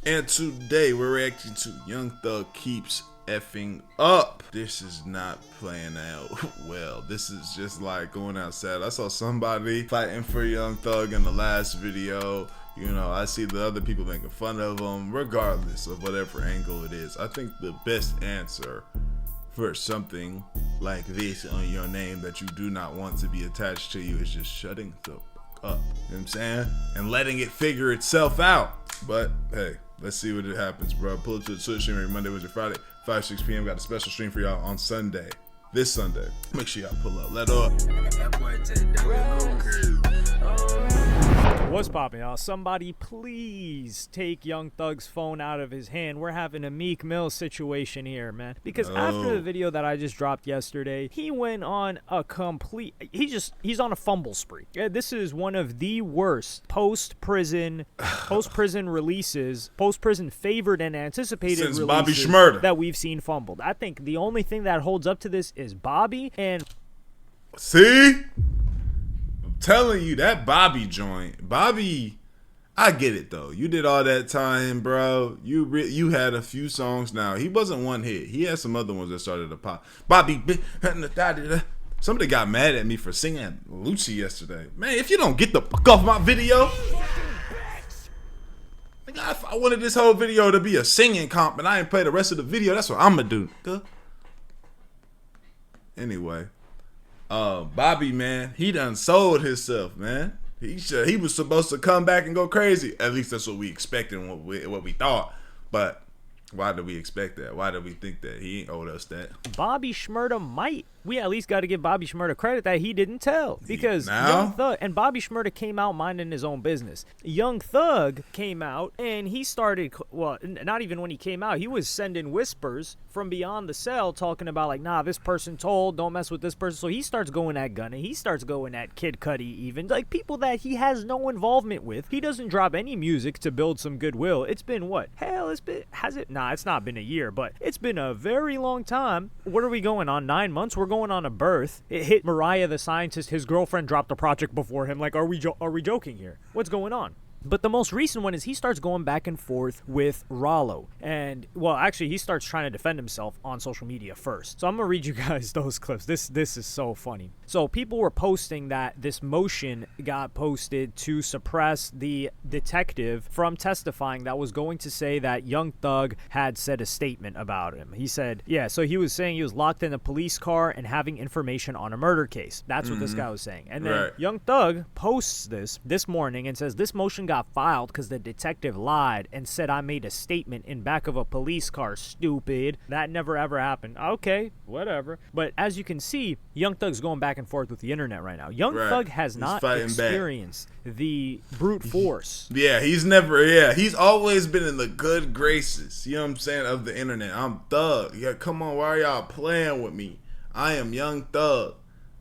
And today we're reacting to Young Thug Keeps Effing Up. This is not playing out well. This is just like going outside. I saw somebody fighting for Young Thug in the last video. You know, I see the other people making fun of him. Regardless of whatever angle it is, I think the best answer for something like this on your name that you do not want to be attached to you is just shutting the fuck up. You know what I'm saying? And letting it figure itself out. But hey, let's see what it happens, bro. Pull up to the Twitch stream every Monday, Wednesday, Friday, 5, 6 p.m. Got a special stream for y'all on Sunday. This Sunday. Make sure y'all pull up. Let up. What's poppin', y'all? Somebody please take Young Thug's phone out of his hand. We're having a Meek Mill situation here, man. Because after the video that I just dropped yesterday, he went on a complete... He's on a fumble spree. This is one of the worst post-prison releases, post-prison favored and anticipated since releases Bobby Shmurda that we've seen fumbled. I think the only thing that holds up to this is Bobby and... See? Telling you that Bobby joint, Bobby, I get it though. You did all that time, bro. You had a few songs now. He wasn't one hit. He had some other ones that started to pop. Bobby, somebody got mad at me for singing Lucci yesterday. Man, if you don't get the fuck off my video, I wanted this whole video to be a singing comp, and I ain't play the rest of the video. That's what I'm gonna do. Anyway. Bobby, man, he done sold himself, man. He was supposed to come back and go crazy. At least that's what we expected and what we thought. But why did we expect that? Why did we think that? He ain't owed us that. Bobby Shmurda might. We at least got to give Bobby Shmurda credit that he didn't tell. Because Young Thug, and Bobby Shmurda came out minding his own business. Young Thug came out and he started, well, not even when he came out, he was sending whispers from beyond the cell talking about like, nah, this person told, don't mess with this person. So he starts going at Gunna. He starts going at Kid Cudi even. Like people that he has no involvement with. He doesn't drop any music to build some goodwill. It's been what? Hell, has it? Nah, it's not been a year, but it's been a very long time. What are we going on? 9 months? We're going on a birth. It hit Mariah the Scientist. His girlfriend dropped a project before him. Like, are we joking here? What's going on? But the most recent one is he starts going back and forth with Ralo. And, well, actually, he starts trying to defend himself on social media first. So I'm going to read you guys those clips. This is so funny. So people were posting that this motion got posted to suppress the detective from testifying that was going to say that Young Thug had said a statement about him. He said, yeah, so he was saying he was locked in a police car and having information on a murder case. That's what this guy was saying. And then Young Thug posts this morning and says, this motion got filed because the detective lied and said I made a statement in back of a police car. Stupid. That never ever happened. Okay, whatever. But as you can see, Young Thug's going back and forth with the internet right now. Young Thug has not experienced the brute force. He's always been in the good graces, you know what I'm saying, of the internet. I'm Thug. Yeah, come on, why are y'all playing with me? I am Young Thug,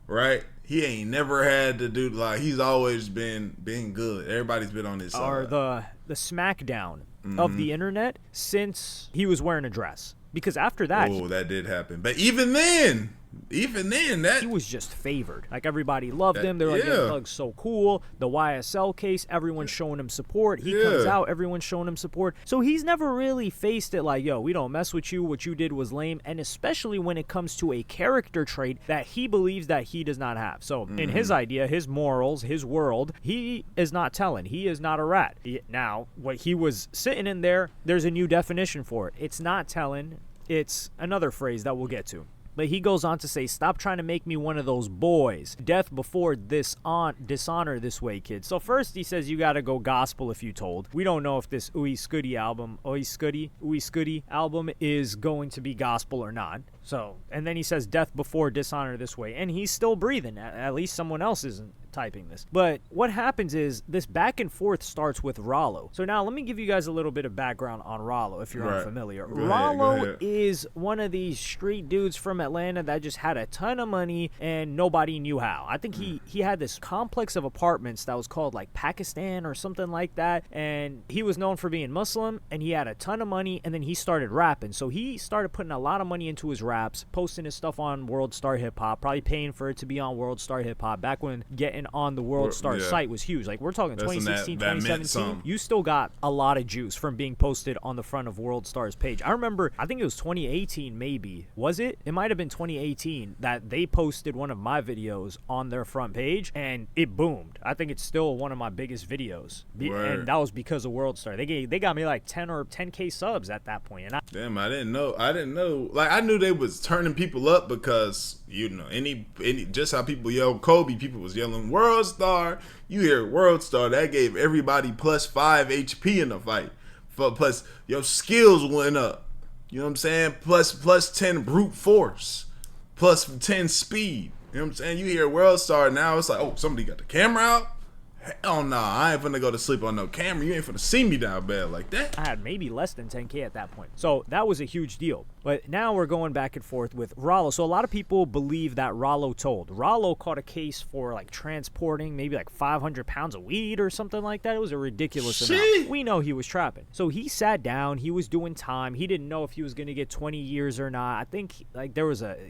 right? He ain't never had to do, like, he's always been good. Everybody's been on his side. Or the smackdown of the internet since he was wearing a dress. Because after that... Oh, that did happen. But even then, that... He was just favored. Like, everybody loved him. They're like, Young Thug's so cool. The YSL case, everyone's showing him support. He comes out, everyone's showing him support. So he's never really faced it like, yo, we don't mess with you. What you did was lame. And especially when it comes to a character trait that he believes that he does not have. So in his idea, his morals, his world, he is not telling. He is not a rat. Now, what he was sitting in there, there's a new definition for it. It's not telling. It's another phrase that we'll get to. But he goes on to say, stop trying to make me one of those boys. Death before dishonor this way, kids. So first he says you got to go gospel if you told. We don't know if this Oi Scuddy album is going to be gospel or not. So, and then he says death before dishonor this way. And he's still breathing. At least someone else isn't typing this. But what happens is this back and forth starts with Ralo. So now let me give you guys a little bit of background on Ralo if you're unfamiliar. Ralo is one of these street dudes from Atlanta that just had a ton of money and nobody knew how. I think he had this complex of apartments that was called like Pakistan or something like that. And he was known for being Muslim and he had a ton of money and then he started rapping. So he started putting a lot of money into his raps, posting his stuff on World Star Hip Hop, probably paying for it to be on World Star Hip Hop back when getting posting on the World Star site was huge. Like, we're talking 2016, 2017. You still got a lot of juice from being posted on the front of World Star's page. I remember, I think it was 2018 maybe. Was it? It might have been 2018 that they posted one of my videos on their front page, and it boomed. I think it's still one of my biggest videos. And that was because of World Star. They got me like 10 or 10K subs at that point. And damn, I didn't know. Like, I knew they was turning people up because, you know, any just how people yell Kobe, people was yelling World Star. You hear World Star, that gave everybody plus 5 HP in the fight. Plus your skills went up. You know what I'm saying? Plus 10 brute force. Plus 10 speed. You know what I'm saying? You hear World Star, now it's like, oh, somebody got the camera out? Hell nah, I ain't finna go to sleep on no camera. You ain't finna see me down bad like that. I had maybe less than 10K at that point. So that was a huge deal. But now we're going back and forth with Ralo. So a lot of people believe that Ralo told. Ralo caught a case for like transporting maybe like 500 pounds of weed or something like that. It was a ridiculous amount. We know he was trapping. So he sat down. He was doing time. He didn't know if he was going to get 20 years or not. I think like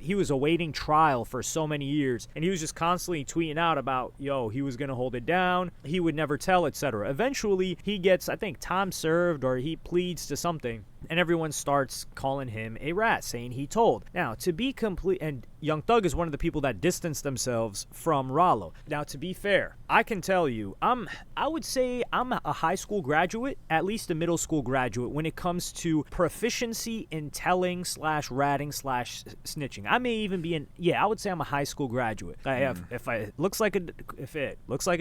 he was awaiting trial for so many years. And he was just constantly tweeting out about, yo, he was going to hold it down. He would never tell, etc. Eventually, he gets, I think, time served or he pleads to something. And everyone starts calling him a rat, saying he told. Now, to be complete, and Young Thug is one of the people that distanced themselves from Ralo. Now, to be fair, I can tell you, I would say I'm a high school graduate, at least a middle school graduate, when it comes to proficiency in telling / ratting / snitching. I may even be I would say I'm a high school graduate. If it looks like a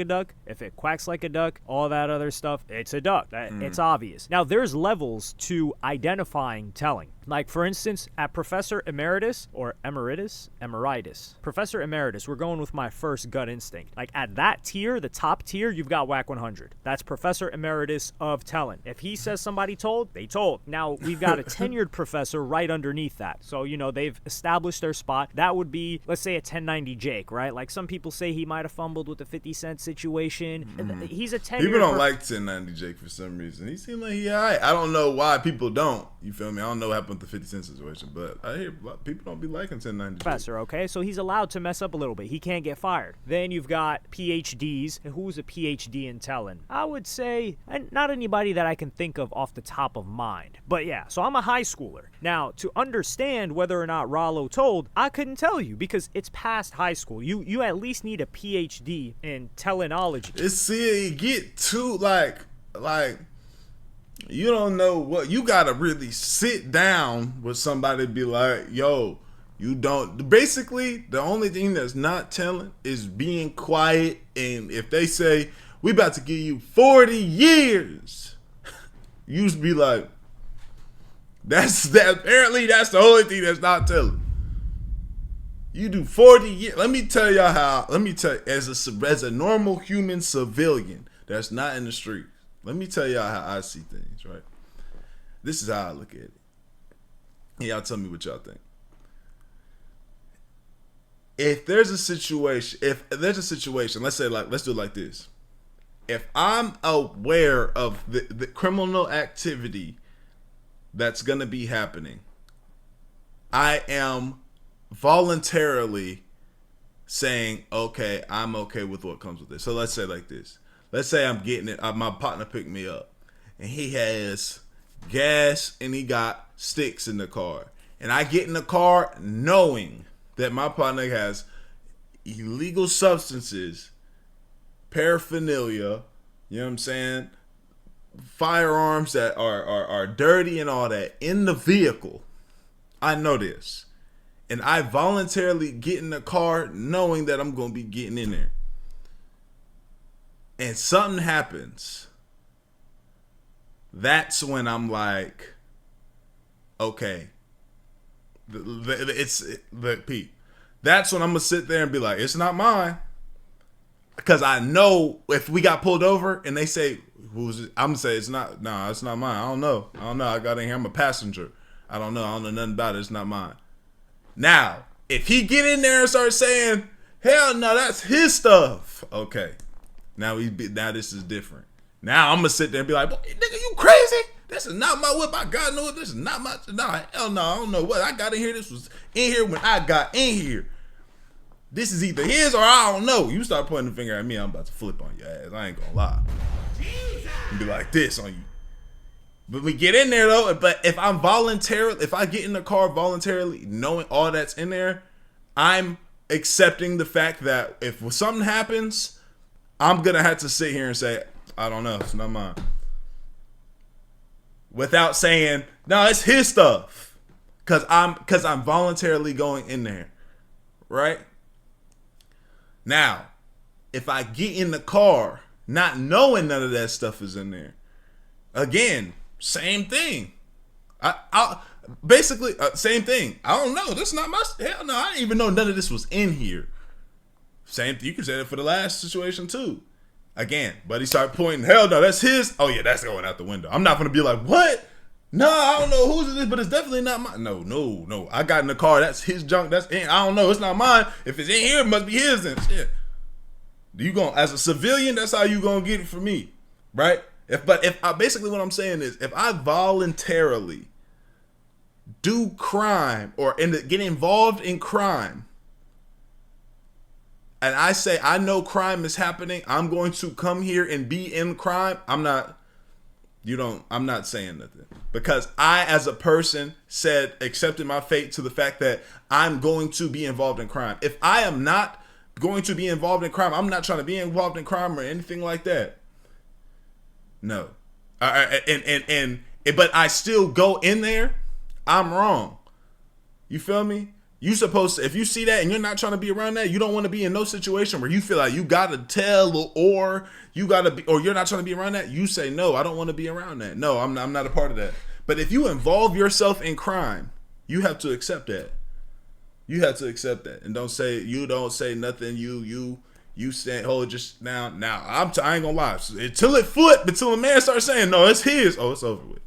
duck, if it quacks like a duck, all that other stuff, it's a duck. It's obvious. Now, there's levels to identifying telling. Like, for instance, at Professor Emeritus, Professor Emeritus, we're going with my first gut instinct. Like, at that tier, the top tier, you've got Whack 100. That's Professor Emeritus of telling. If he says somebody told, they told. Now, we've got a tenured professor right underneath that. So, you know, they've established their spot. That would be, let's say, a 1090 Jake, right? Like, some people say he might have fumbled with the 50 Cent situation. He's a tenured... People don't like 1090 Jake for some reason. He seemed like he all right. I don't know why people don't. You feel me? I don't know what happened with the 50 Cent situation, but I hear people don't be liking 1090 Professor, okay? So he's allowed to mess up a little bit. He can't get fired. Then you've got PhDs. Who's a PhD in telling? I would say, and not anybody that I can think of off the top of mind. But yeah, so I'm a high schooler. Now, to understand whether or not Ralo told, I couldn't tell you because it's past high school. You at least need a PhD in telenology. It get too like you don't know what you gotta really sit down with somebody and be like, yo, you don't. Basically, the only thing that's not telling is being quiet. And if they say we about to give you 40 years, you just be like, that's apparently that's the only thing that's not telling. You do 40 years. Let me tell you, as a normal human civilian that's not in the street, let me tell y'all how I see things, right? This is how I look at it. And y'all tell me what y'all think. If there's a situation, let's do it like this. If I'm aware of the criminal activity that's going to be happening, I am voluntarily saying, okay, I'm okay with what comes with it. So let's say like this. Let's say I'm getting it. My partner picked me up, and he has gas and he got sticks in the car. And I get in the car knowing that my partner has illegal substances, paraphernalia, you know what I'm saying, firearms that are dirty and all that in the vehicle. I know this. And I voluntarily get in the car knowing that I'm going to be getting in there. And something happens, that's when I'm like, okay, Pete. That's when I'm gonna sit there and be like, it's not mine, because I know if we got pulled over and they say, "Who's it?" I'm gonna say it's not. No, it's not mine. I don't know. I got in here. I'm a passenger. I don't know nothing about it. It's not mine. Now, if he get in there and start saying, "Hell no, that's his stuff," okay. Now this is different. Now I'm gonna sit there and be like, nigga, you crazy? This is not my whip. I got no whip. This is not my. Nah, hell no. I don't know what I got in here. This was in here when I got in here. This is either his or I don't know. You start pointing the finger at me, I'm about to flip on your ass. I ain't gonna lie. And be like this on you. But we get in there though. But if I get in the car voluntarily, knowing all that's in there, I'm accepting the fact that if something happens, I'm gonna have to sit here and say, I don't know, it's not mine. Without saying, no, it's his stuff. Cause I'm voluntarily going in there. Right? Now, if I get in the car not knowing none of that stuff is in there, again, same thing. I basically same thing. I don't know. This is not my hell. No, I didn't even know none of this was in here. Same thing. You can say that for the last situation too. Again, buddy started pointing. Hell no, that's his. Oh yeah, that's going out the window. I'm not gonna be like, what? No, I don't know whose it is, but it's definitely not mine. No. I got in the car. That's his junk. I don't know. It's not mine. If it's in here, it must be his then. Shit. You gonna, as a civilian, that's how you gonna get it from me, right? Basically what I'm saying is, if I voluntarily do crime or get involved in crime, and I say I know crime is happening, I'm going to come here and be in crime. I'm not saying nothing, because I, as a person, accepted my fate to the fact that I'm going to be involved in crime. If I am not going to be involved in crime, I'm not trying to be involved in crime or anything like that. No. But I still go in there, I'm wrong. You feel me? You supposed to, if you see that and you're not trying to be around that, you don't want to be in no situation where you feel like you gotta tell or you're not trying to be around that. You say, no, I don't want to be around that. No, I'm not a part of that. But if you involve yourself in crime, you have to accept that. You have to accept that, and don't say nothing. You say, hold just now. I ain't gonna lie. Until a man starts saying, no, it's his. Oh, it's over with.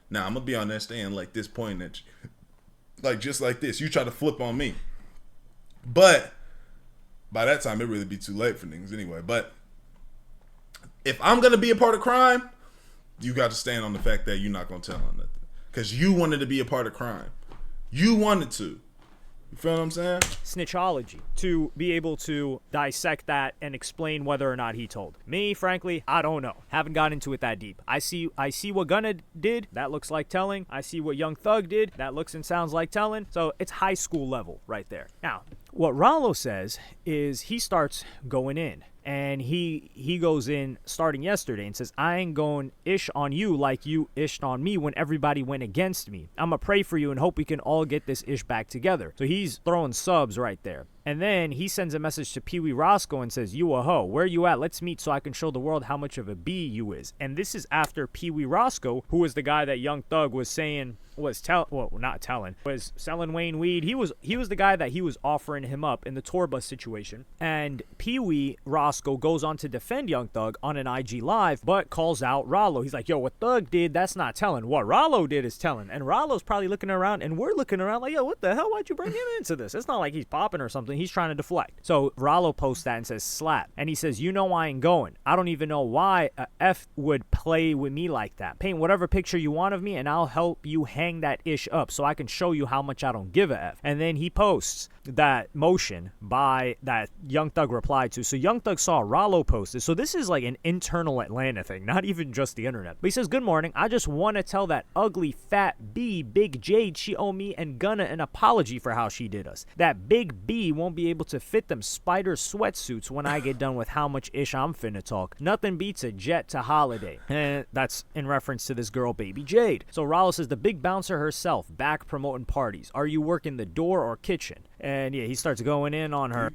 Now I'm gonna be on that stand like this, pointing at you, like just like this. You try to flip on me, but by that time it really be too late for niggas anyway. But if I'm gonna be a part of crime, you got to stand on the fact that you're not gonna tell on nothing, because you wanted to be a part of crime. You wanted to. You feel what I'm saying? Snitchology, to be able to dissect that and explain whether or not he told. Me, frankly, I don't know. Haven't gotten into it that deep. I see what Gunna did. That looks like telling. I see what Young Thug did. That looks and sounds like telling. So it's high school level right there. Now, what Ralo says is he starts going in. And he goes in starting yesterday and says, I ain't going ish on you like you ished on me when everybody went against me. I'm going to pray for you and hope we can all get this ish back together. So he's throwing subs right there. And then he sends a message to Pee Wee Roscoe and says, you a hoe. Where you at? Let's meet so I can show the world how much of a B you is. And this is after Pee Wee Roscoe, who was the guy that Young Thug was saying was selling Wayne weed. He was the guy that he was offering him up in the tour bus situation. And Pee Wee Roscoe goes on to defend Young Thug on an IG live, but calls out Ralo. He's like, yo, what Thug did, that's not telling. What Ralo did is telling. And Ralo's probably looking around, and we're looking around like, yo, what the hell? Why'd you bring him into this? It's not like he's popping or something. He's trying to deflect. So Ralo posts that and says, slap. And he says, you know I ain't going. I don't even know why a F would play with me like that. Paint whatever picture you want of me, and I'll help you hang that ish up so I can show you how much I don't give a F. And then he posts that motion by that Young Thug replied to. So Young Thug saw Ralo post it. So this is like an internal Atlanta thing, not even just the internet. But he says, good morning. I just want to tell that ugly fat B, Big Jade, she owe me and Gunna an apology for how she did us. That Big B won't be able to fit them spider sweatsuits when I get done with how much ish I'm finna talk. Nothing beats a jet to Holiday. And that's in reference to this girl, Baby Jade. So Ralo says, the big bouncer herself, back promoting parties. Are you working the door or kitchen? And yeah, he starts going in on her.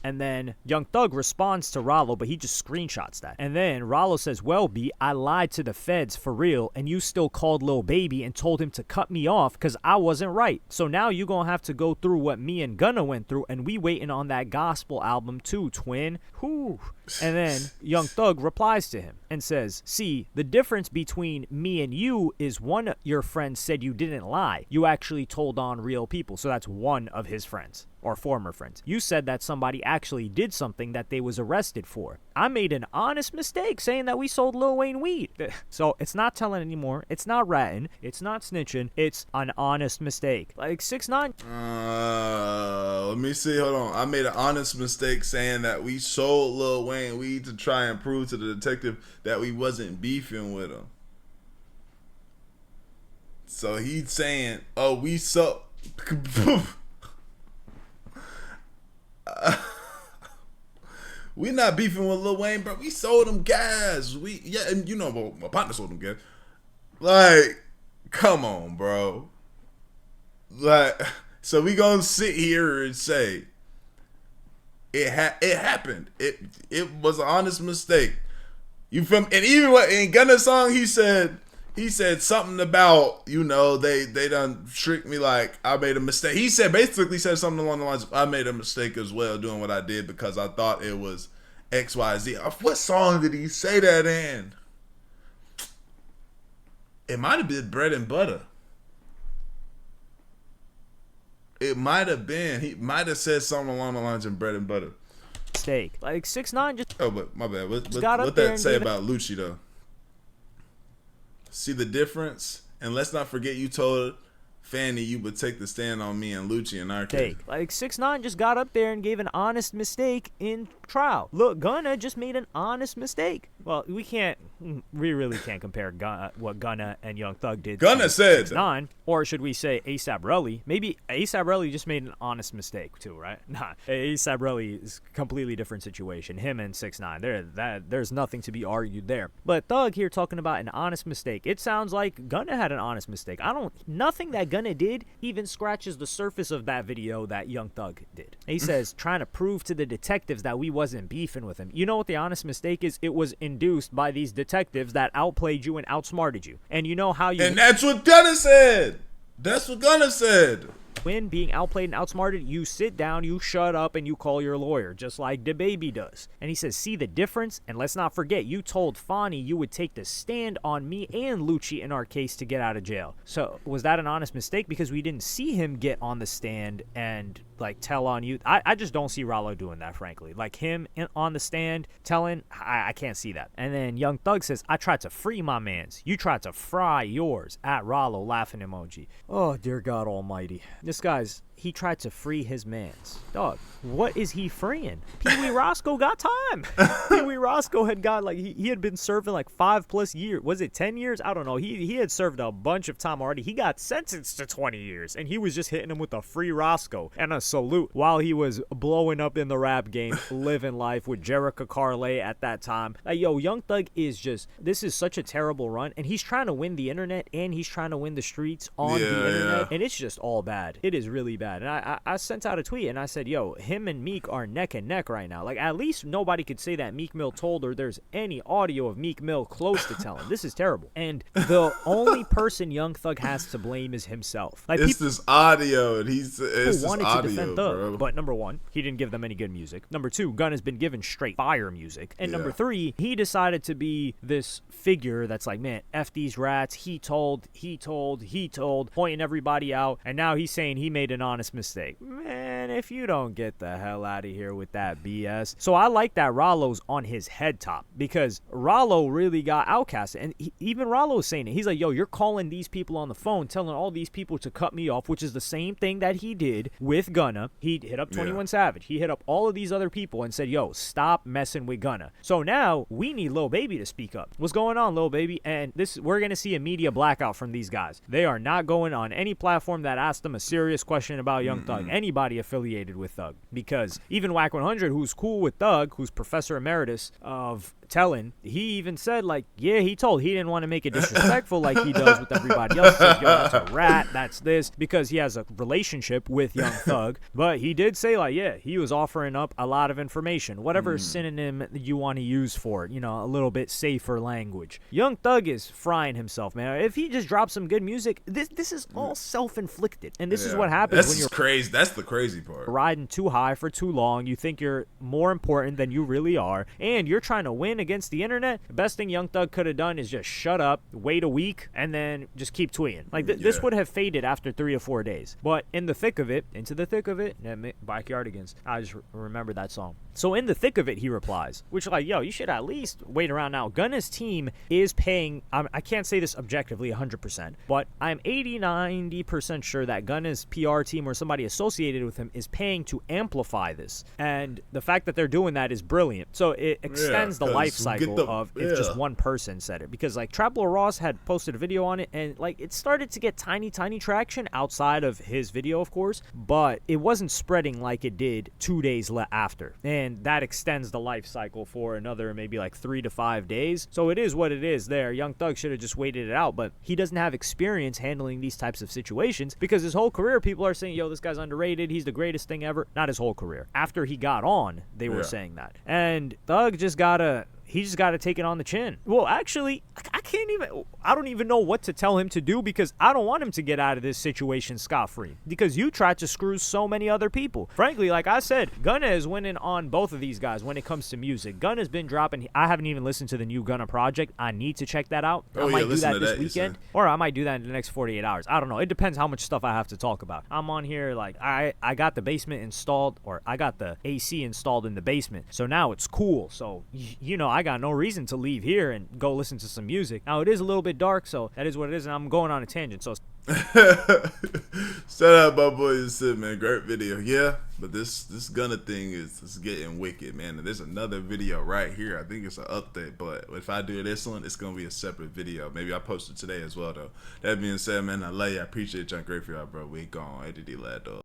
And then Young Thug responds to Ralo, but he just screenshots that. And then Ralo says, well, B, I lied to the feds for real, and you still called Lil Baby and told him to cut me off because I wasn't right. So now you gonna have to go through what me and Gunna went through, and we waiting on that gospel album too, twin. Whew. And then Young Thug replies to him and says, see, the difference between me and you is one of your friends said you didn't lie. You actually told on real people. So that's one of his friends. or former friends. You said that somebody actually did something that they was arrested for. I made an honest mistake saying that we sold Lil Wayne weed. So it's not telling anymore. It's not ratting. It's not snitching. It's an honest mistake. Like 6ix9ine. Let me see. Hold on. I made an honest mistake saying that we sold Lil Wayne weed to try and prove to the detective that we wasn't beefing with him. So he's saying, "Oh, we sold." We not beefing with Lil Wayne, bro. We sold him gas. And you know, my partner sold him gas. Like, come on, bro. Like, so we gonna sit here and say it happened. It was an honest mistake. You feel me? And even in Gunna's song, he said something about, you know, they done tricked me, like I made a mistake. He basically said something along the lines of, I made a mistake as well doing what I did because I thought it was XYZ. What song did he say that in? It might have been Bread and Butter. It might have been. He might have said something along the lines of Bread and Butter. Mistake. Like 6ix9ine just. Oh, but my bad. What that say about Lucci though? See the difference? And let's not forget you told Fanny you would take the stand on me and Lucci in our case. Like 6ix9ine just got up there and gave an honest mistake in trial. Look, Gunna just made an honest mistake. Well, we really can't compare what Gunna and Young Thug did. Gunna said 6ix9ine, or should we say A$AP Rocky? Maybe A$AP Rocky just made an honest mistake too, right? Nah, A$AP Rocky is a completely different situation. Him and 6ix9ine, there's nothing to be argued there. But Thug here talking about an honest mistake. It sounds like Gunna had an honest mistake. Nothing that Gunna did even scratches the surface of that video that Young Thug did. He says trying to prove to the detectives that we wasn't beefing with him. You know what the honest mistake is? It was induced by these detectives that outplayed you and outsmarted you. And you know how you... And that's what Gunna said. That's what Gunna said. When being outplayed and outsmarted, you sit down, you shut up, and you call your lawyer, just like DaBaby does. And he says, see the difference? And let's not forget, you told Fonny you would take the stand on me and Lucci in our case to get out of jail. So was that an honest mistake? Because we didn't see him get on the stand and like tell on you. I just don't see Ralo doing that, frankly. Like him on the stand telling, I can't see that. And then Young Thug says, I tried to free my mans. You tried to fry yours. At Ralo, laughing emoji. Oh, dear God almighty. This guy's, he tried to free his mans. Dog, what is he freeing? Pee Wee Roscoe got time. Pee Wee Roscoe had got, like, he had been serving like 5+ years. Was it 10 years? I don't know. He had served a bunch of time already. He got sentenced to 20 years, and he was just hitting him with a free Roscoe and a salute while he was blowing up in the rap game, living life with Jerica Carlay at that time. Like, yo, Young Thug is just, this is such a terrible run, and he's trying to win the internet, and he's trying to win the streets on the internet, and it's just all bad. It is really bad. And I sent out a tweet and I said, yo, him and Meek are neck and neck right now. Like, at least nobody could say that Meek Mill told her there's any audio of Meek Mill close to telling. This is terrible. And the only person Young Thug has to blame is himself. Like, it's this audio, and it's wanted audio, to defend Thug, bro. but number one, he didn't give them any good music. Number two, Gunn has been given straight fire music. And number three, he decided to be this figure that's like, man, F these rats. He told, pointing everybody out. And now he's saying he made an honest mistake. Man, if you don't get the hell out of here with that BS. So I like that Rallo's on his head top, because Ralo really got outcasted. And even Ralo is saying it. He's like, yo, you're calling these people on the phone, telling all these people to cut me off, which is the same thing that he did with Gunna. He hit up 21 Savage. He hit up all of these other people and said, yo, stop messing with Gunna. So now we need Lil Baby to speak up. What's going on, Lil Baby? And we're going to see a media blackout from these guys. They are not going on any platform that asks them a serious question about Young Thug. Anybody affiliated with Thug. Because even Wack 100, who's cool with Thug, who's Professor Emeritus of telling, he even said, like, yeah, he didn't want to make it disrespectful like he does with everybody else. He said, yo, that's a rat, that's this, because he has a relationship with Young Thug. But he did say, like, yeah, he was offering up a lot of information, whatever synonym you want to use for it, you know, a little bit safer language. Young Thug is frying himself, man. If he just drops some good music, this is all self-inflicted, and this is what happens when you're crazy. That's the crazy part. Riding too high for too long. You think you're more important than you really are, and you're trying to win tweeting against the internet, the best thing Young Thug could have done is just shut up, wait a week, and then just keep tweeting. Like, this would have faded after 3 or 4 days. But in the thick of it, into the thick of it, Backyardigans. I just remember that song. So in the thick of it, he replies, which, like, yo, you should at least wait around now. Gunna's team is paying, I can't say this objectively 100%, but I'm 80-90% sure that Gunna's PR team or somebody associated with him is paying to amplify this. And the fact that they're doing that is brilliant. So it extends the life cycle of if just one person said it. Because, like, Traplo Ross had posted a video on it, and, like, it started to get tiny traction outside of his video, of course, but it wasn't spreading like it did 2 days after. And that extends the life cycle for another maybe like 3 to 5 days. So it is what it is there. Young Thug should have just waited it out, but he doesn't have experience handling these types of situations because his whole career people are saying, yo, this guy's underrated, he's the greatest thing ever. Not his whole career. After he got on, they were saying that. And Thug just gotta take it on the chin. Well, actually, I don't even know what to tell him to do because I don't want him to get out of this situation scot-free because you tried to screw so many other people. Frankly, like I said, Gunna is winning on both of these guys when it comes to music. Gunna's been dropping. I haven't even listened to the new Gunna project. I need to check that out. I might do that this weekend, or I might do that in the next 48 hours. I don't know. It depends how much stuff I have to talk about. I'm on here like I got the basement installed, or I got the AC installed in the basement. So now it's cool. So, you know, I got no reason to leave here and go listen to some music. Now, it is a little bit dark, so that is what it is, and I'm going on a tangent. So, shout out my boy Sid, man. Great video. Yeah, but this Gunna thing is getting wicked, man. And there's another video right here. I think it's an update, but if I do this one, it's gonna be a separate video. Maybe I post it today as well, though. That being said, man, I love you. I appreciate you. I'm great for y'all, bro. We gone. ADD lad, dog.